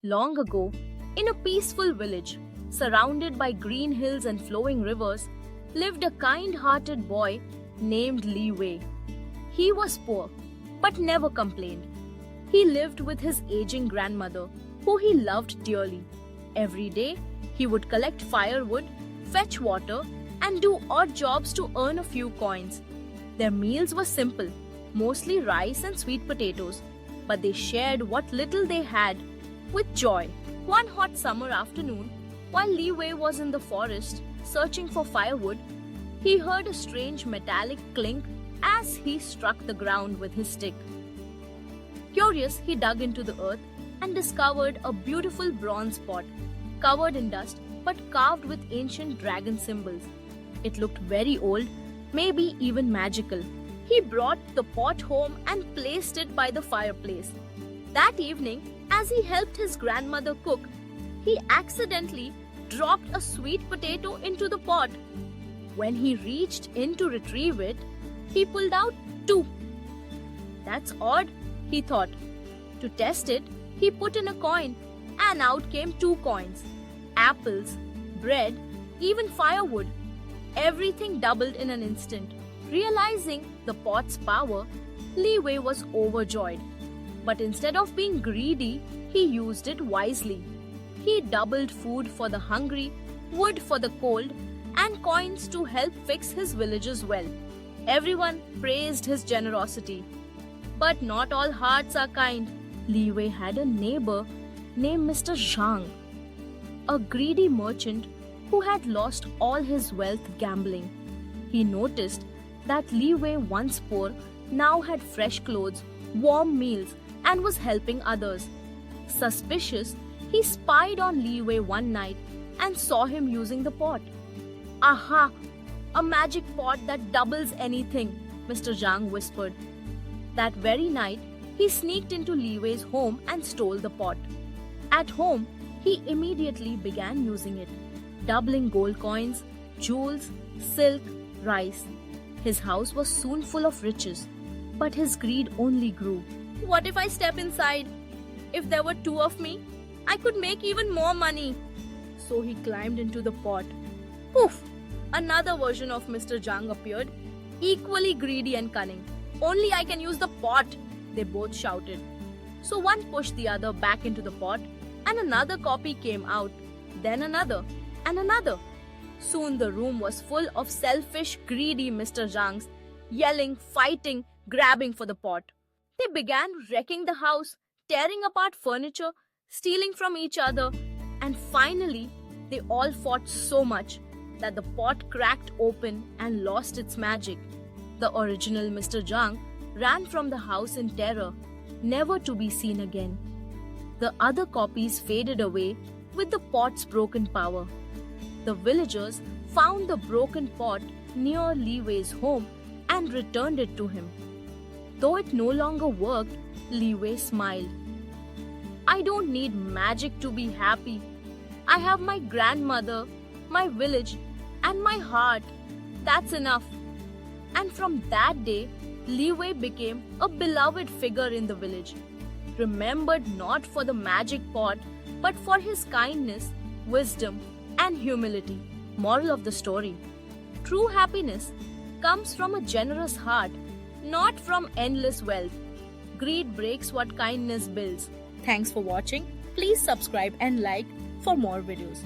Long ago, in a peaceful village, surrounded by green hills and flowing rivers, lived a kind-hearted boy named Li Wei. He was poor, but never complained. He lived with his aging grandmother, who he loved dearly. Every day, he would collect firewood, fetch water, and do odd jobs to earn a few coins. Their meals were simple, mostly rice and sweet potatoes, but they shared what little they had with joy. One hot summer afternoon, while Li Wei was in the forest searching for firewood, he heard a strange metallic clink as he struck the ground with his stick. Curious, he dug into the earth and discovered a beautiful bronze pot, covered in dust but carved with ancient dragon symbols. It looked very old, maybe even magical. He brought the pot home and placed it by the fireplace. That evening, as he helped his grandmother cook, he accidentally dropped a sweet potato into the pot. When he reached in to retrieve it, he pulled out 2. That's odd, he thought. To test it, he put in a coin, and out came 2 coins. Apples, bread, even firewood. Everything doubled in an instant. Realizing the pot's power, Li Wei was overjoyed. But instead of being greedy, he used it wisely. He doubled food for the hungry, wood for the cold, and coins to help fix his villages well. Everyone praised his generosity. But not all hearts are kind. Li Wei had a neighbor named Mr. Zhang, a greedy merchant who had lost all his wealth gambling. He noticed that Li Wei, once poor, now had fresh clothes, warm meals, and was helping others. Suspicious, he spied on Li Wei one night and saw him using the pot. "Aha! A magic pot that doubles anything," Mr. Zhang whispered. That very night, he sneaked into Li Wei's home and stole the pot. At home, he immediately began using it, doubling gold coins, jewels, silk, rice. His house was soon full of riches, but his greed only grew. "What if I step inside? If there were 2 of me, I could make even more money." So he climbed into the pot. Poof! Another version of Mr. Zhang appeared, equally greedy and cunning. "Only I can use the pot," they both shouted. So one pushed the other back into the pot, and another copy came out, then another, and another. Soon the room was full of selfish, greedy Mr. Zhangs, yelling, fighting, grabbing for the pot. They began wrecking the house, tearing apart furniture, stealing from each other, and finally, they all fought so much that the pot cracked open and lost its magic. The original Mr. Zhang ran from the house in terror, never to be seen again. The other copies faded away with the pot's broken power. The villagers found the broken pot near Li Wei's home and returned it to him. Though it no longer worked, Li Wei smiled. "I don't need magic to be happy. I have my grandmother, my village, and my heart. That's enough." And from that day, Li Wei became a beloved figure in the village, remembered not for the magic pot, but for his kindness, wisdom, and humility. Moral of the story: true happiness comes from a generous heart, not from endless wealth. Greed breaks what kindness builds. Thanks for watching. Please subscribe and like for more videos.